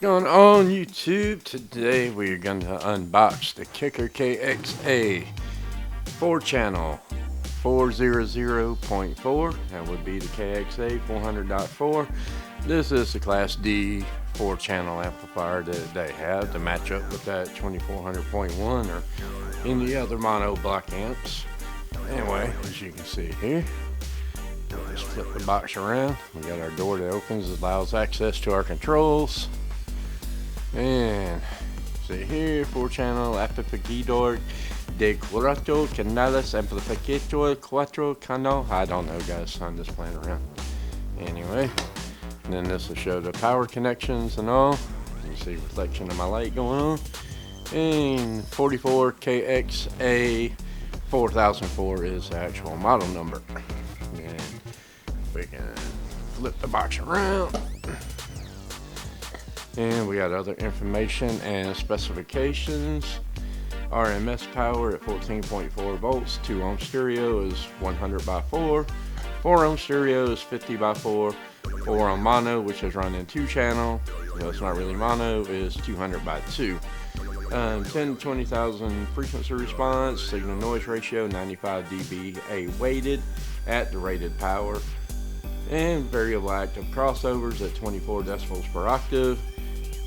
Going on YouTube? Today we are going to unbox the KXA 4-channel 400.4. That would be the KXA400.4. This is the Class D 4-channel amplifier that they have to match up with that 2400.1 or any other mono block amps. Anyway, as you can see here, we'll just flip the box around. We got our door that opens, allows access to our controls. And see here, 4-channel amplifier de 4 canales amplificator 4 canal. I don't know, guys, I'm just playing around. Anyway, and then this will show the power connections and all. You see reflection of my light going on. And 44 KXA 4004 is the actual model number. And we can flip the box around. And we got other information and specifications. RMS power at 14.4 volts. 2 ohm stereo is 100 by 4. 4 ohm stereo is 50 by 4. 4 ohm mono, which is running 2-channel, it's not really mono, is 200 by 2. 10 to 20,000 frequency response. Signal noise ratio 95 dBA weighted at the rated power. And variable active crossovers at 24 decibels per octave.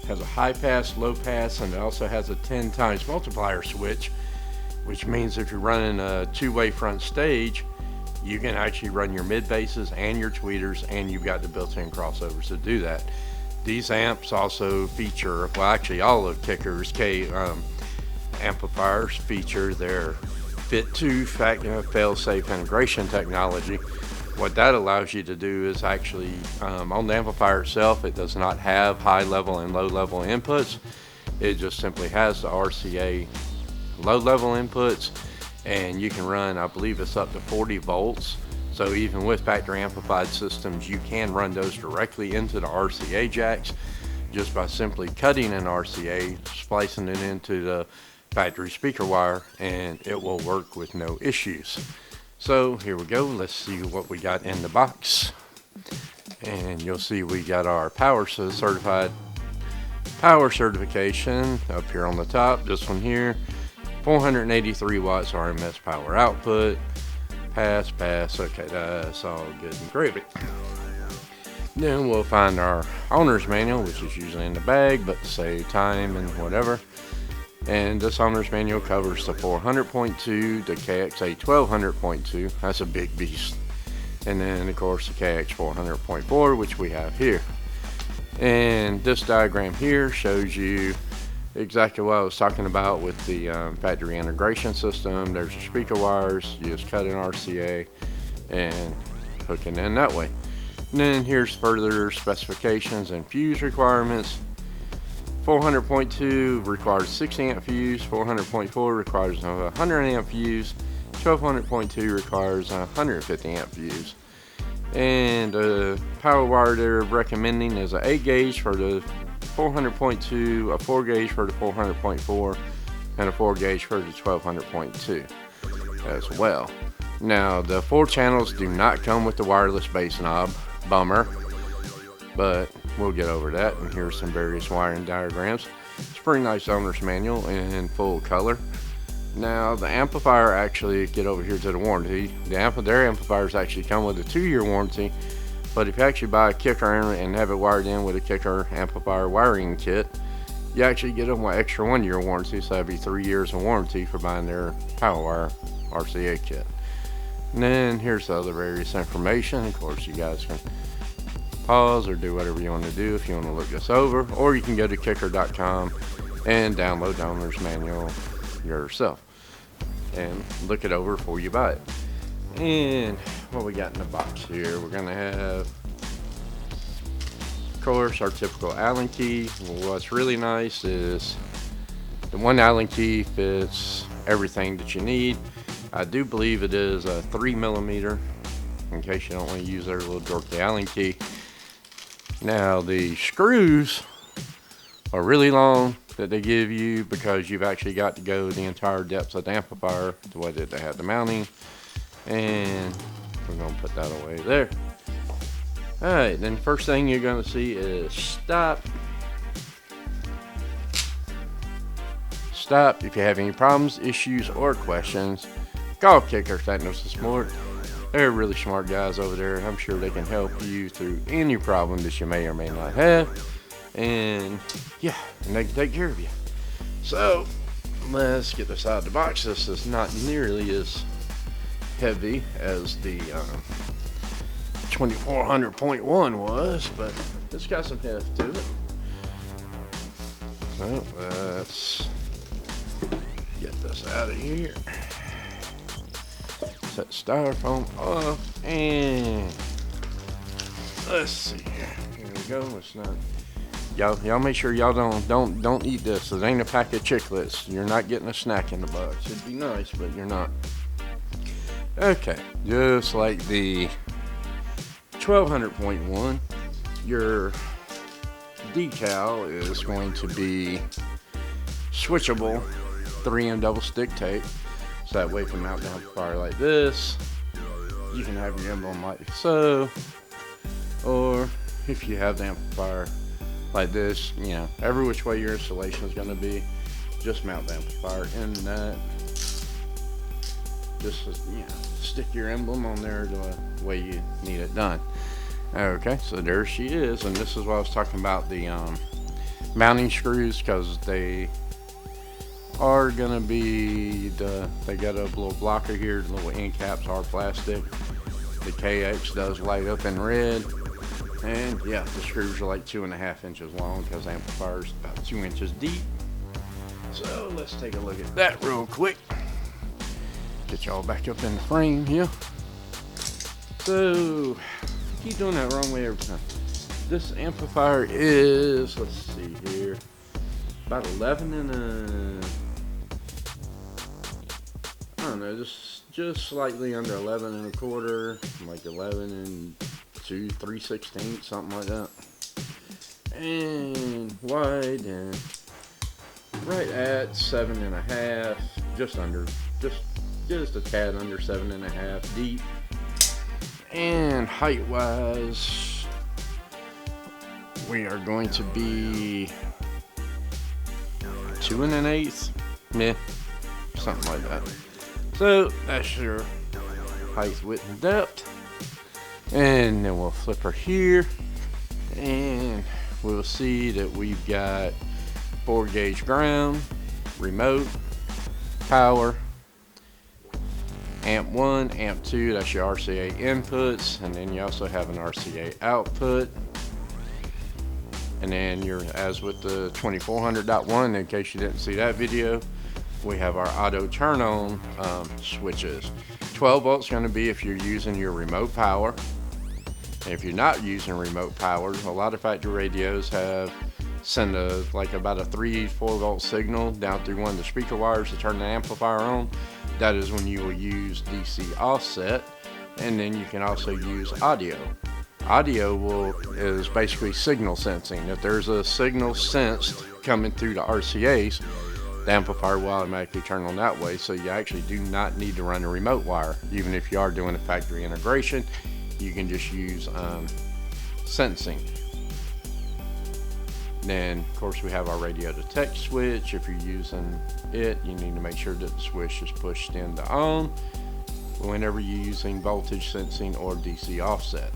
Has a high pass, low pass, and it also has a 10 times multiplier switch, which means if you're running a 2-way front stage, you can actually run your mid basses and your tweeters, and you've got the built-in crossovers to do that. These amps also feature, well, actually all of KickEQ's amplifiers feature their fit-to fail-safe integration technology. What that allows you to do is actually, on the amplifier itself, it does not have high level and low level inputs. It just simply has the RCA low level inputs, and you can run, I believe it's up to 40 volts. So even with factory amplified systems, you can run those directly into the RCA jacks just by simply cutting an RCA, splicing it into the factory speaker wire, and it will work with no issues. So here we go, let's see what we got in the box. And you'll see we got our certified power certification up here on the top. This one here, 483 watts RMS power output. Pass, okay, that's all good and gravy. Then we'll find our owner's manual, which is usually in the bag, but to save time and whatever. And this owner's manual covers the 400.2, the KXA 1200.2, that's a big beast. And then of course the KX400.4, which we have here. And this diagram here shows you exactly what I was talking about with the factory integration system. There's your speaker wires, you just cut an RCA and hook it in that way. And then here's further specifications and fuse requirements. 400.2 requires 60 amp fuse, 400.4 requires a 100 amp fuse, 1200.2 requires a 150 amp fuse. And power wire they're recommending is an 8 gauge for the 400.2, a 4 gauge for the 400.4, and a 4 gauge for the 1200.2 as well. Now the 4 channels do not come with the wireless bass knob, bummer, but we'll get over that. And here's some various wiring diagrams. It's a pretty nice owner's manual in full color. Now the amplifier, actually, get over here to the warranty. Their amplifiers actually come with a 2-year warranty, but if you actually buy a KickEQ and have it wired in with a KickEQ amplifier wiring kit, you actually get them an extra 1-year warranty, so that'd be 3 years of warranty for buying their power wire RCA kit. And then here's the other various information. Of course, you guys can pause or do whatever you want to do if you want to look this over, or you can go to KickEQ.com and download the owner's manual yourself and look it over before you buy it. And what we got in the box here, we're gonna have, of course, our typical Allen key. What's really nice is the one Allen key fits everything that you need. I do believe it is a 3mm, in case you don't want to use their little dorky Allen key. Now the screws are really long that they give you, because you've actually got to go the entire depth of the amplifier the way that they have the mounting. And we're going to put that away there. Alright, then first thing you're going to see is stop. stop. If you have any problems, issues, or questions, call KickEQ Technical Support. They're really smart guys over there. I'm sure they can help you through any problem that you may or may not have. And yeah, and they can take care of you. So let's get this out of the box. This is not nearly as heavy as the 2400.1 was, but it's got some heft to it. So let's get this out of here. Set styrofoam off, and let's see here. Here we go. It's not. Y'all make sure y'all don't eat this. It ain't a pack of chiclets. You're not getting a snack in the box. It'd be nice, but you're not. Okay, just like the 1200.1, your decal is going to be switchable 3M double stick tape. So that way, if you mount the amplifier like this, you can have your emblem like so. Or if you have the amplifier like this, you know, every which way your installation is going to be, just mount the amplifier in that. Just, you know, stick your emblem on there the way you need it done. Okay, so there she is, and this is what I was talking about, the mounting screws, because they are gonna be they got a little blocker here. The little end caps are plastic. The KX does light up in red, and yeah, the screws are like 2.5 inches long because the amplifier is about 2 inches deep. So let's take a look at that real quick. Get y'all back up in the frame here. So keep doing that wrong way every time. This amplifier is, let's see here, about 11 and I don't know, just slightly under 11 and a quarter, like 11 and 3/16, something like that. And wide, and right at 7.5, just under, just a tad under 7.5 deep. And height wise, we are going to be 2 1/8, meh, something like that. So that's your height, width, and depth. And then we'll flip her here, and we'll see that we've got 4-gauge ground, remote, power, amp 1, amp 2, that's your RCA inputs, and then you also have an RCA output. And then you're, as with the 2400.1, in case you didn't see that video, we have our auto turn on switches. 12 volts going to be if you're using your remote power. And if you're not using remote power, a lot of factory radios send about a 3-4 volt signal down through one of the speaker wires to turn the amplifier on. That is when you will use DC offset, and then you can also use audio. Audio is basically signal sensing. If there's a signal sensed coming through the RCAs, the amplifier will automatically turn on that way, so you actually do not need to run a remote wire. Even if you are doing a factory integration, you can just use sensing. Then, of course, we have our radio detect switch. If you're using it, you need to make sure that the switch is pushed into on whenever you're using voltage sensing or DC offset.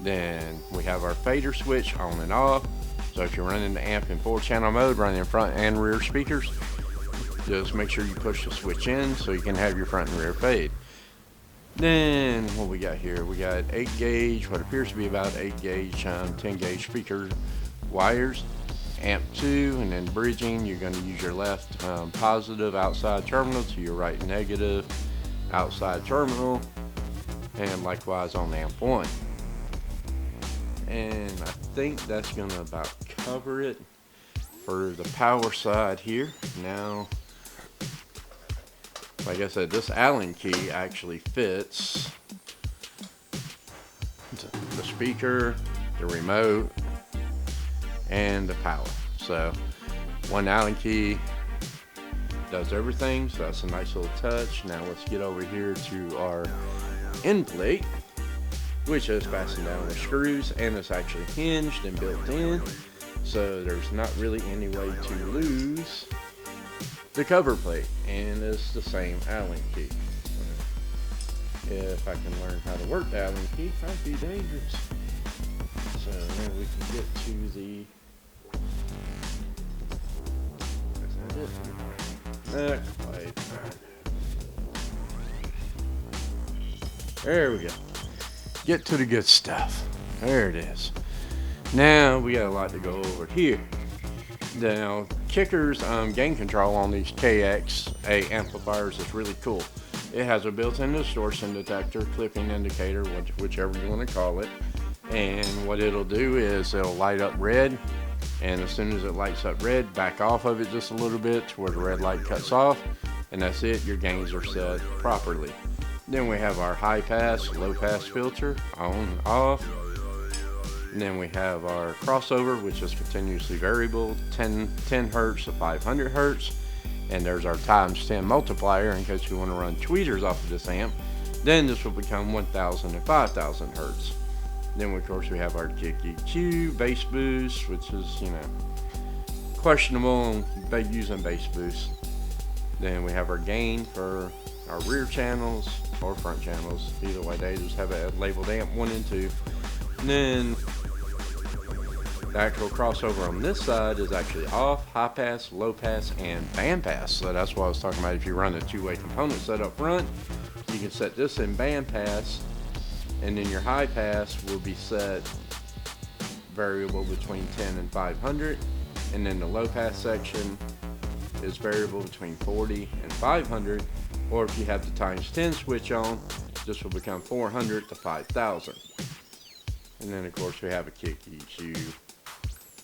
Then we have our fader switch on and off. So if you're running the amp in 4-channel mode, running front and rear speakers, just make sure you push the switch in so you can have your front and rear fade. Then what we got here, we got 8-gauge, what appears to be about 8-gauge, 10-gauge speaker wires, amp 2, and then bridging. You're going to use your left positive outside terminal to your right negative outside terminal, and likewise on amp 1. And I think that's going to about cover it for the power side here. Now, like I said, this Allen key actually fits the speaker, the remote, and the power. So one Allen key does everything, so that's a nice little touch. Now let's get over here to our end plate, which is fastened down with screws, and it's actually hinged and built in, so there's not really any way to lose the cover plate, and it's the same Allen key. If I can learn how to work the Allen key, that'd be dangerous. So then we can get to the, is that it? Not quite. There we go. Get to the good stuff. There it is. Now we got a lot to go over here. Now Kicker's gain control on these KXA amplifiers is really cool. It has a built-in distortion detector, clipping indicator, whichever you want to call it. And what it'll do is it'll light up red, and as soon as it lights up red, back off of it just a little bit to where the red light cuts off, and that's it. Your gains are set properly. Then we have our high pass, low pass filter on and off. And then we have our crossover, which is continuously variable, 10 hertz to 500 hertz. And there's our times 10 multiplier in case you want to run tweeters off of this amp. Then this will become 1000 and 5000 hertz. Then of course we have our KickEQ bass boost, which is, you know, questionable using bass boost. Then we have our gain for our rear channels or front channels. Either way, they just have it labeled amp 1 and 2. And then the actual crossover on this side is actually off, high pass, low pass, and band pass. So that's what I was talking about. If you run a two-way component set up front, you can set this in band pass, and then your high pass will be set variable between 10 and 500, and then the low pass section is variable between 40 and 500, or if you have the times 10 switch on, this will become 400 to 5000. And then of course we have a KickEQ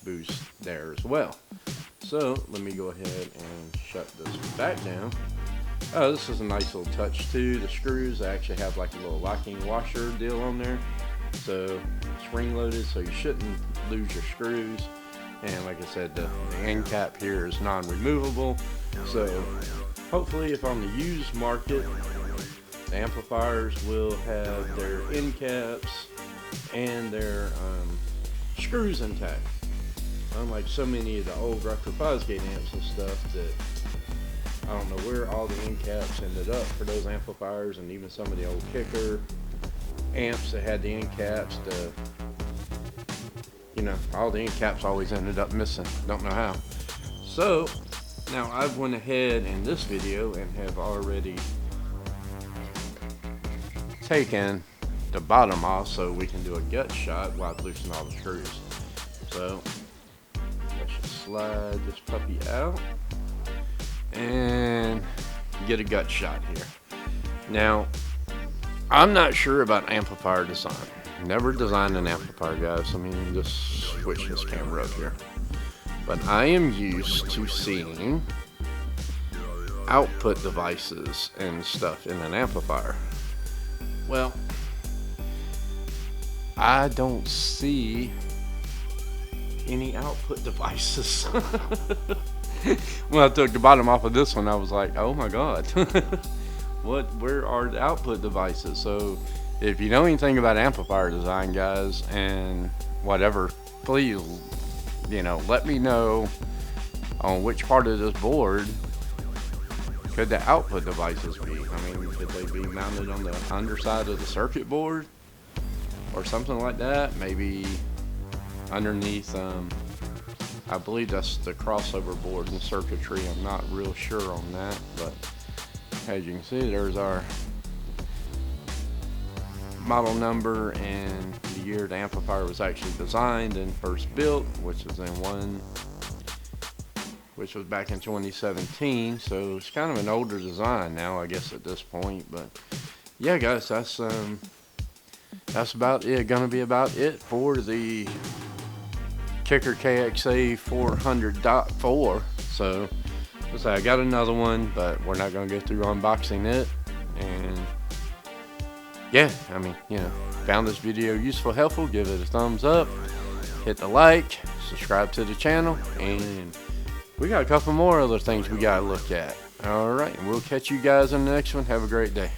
boost there as well. So let me go ahead and shut this back down. Oh, this is a nice little touch too. The screws actually have like a little locking washer deal on there, so spring loaded, so you shouldn't lose your screws. And like I said, the end cap here is non-removable, so hopefully if on the used market, the amplifiers will have their end caps and their screws intact. Unlike so many of the old Rucker Fosgate amps and stuff that I don't know where all the end caps ended up for those amplifiers, and even some of the old Kicker amps that had the end caps, you know, all the end caps always ended up missing. Don't know how. So now I've went ahead in this video and have already taken the bottom off so we can do a gut shot while I loosen all the screws. So let's just slide this puppy out and get a gut shot here. Now, I'm not sure about amplifier design. Never designed an amplifier, guys. Let me just switch this camera up here. But I am used to seeing output devices and stuff in an amplifier. Well, I don't see any output devices. When I took the bottom off of this one, I was like, oh my god. Where are the output devices? So if you know anything about amplifier design, guys, and whatever, please, you know, let me know on which part of this board could the output devices be. I mean, could they be mounted on the underside of the circuit board or something like that? Maybe underneath, I believe that's the crossover board in circuitry. I'm not real sure on that, but as you can see, there's our model number and the year the amplifier was actually designed and first built, which was back in 2017. So it's kind of an older design now, I guess, at this point. But yeah, guys, that's about it. Gonna be about it for the Kicker KXA400.4. So let's say I got another one, but we're not gonna go through unboxing it. And yeah, I mean, you know, found this video useful, helpful, give it a thumbs up, hit the like, subscribe to the channel, and we got a couple more other things we gotta look at. All right, and we'll catch you guys in the next one. Have a great day.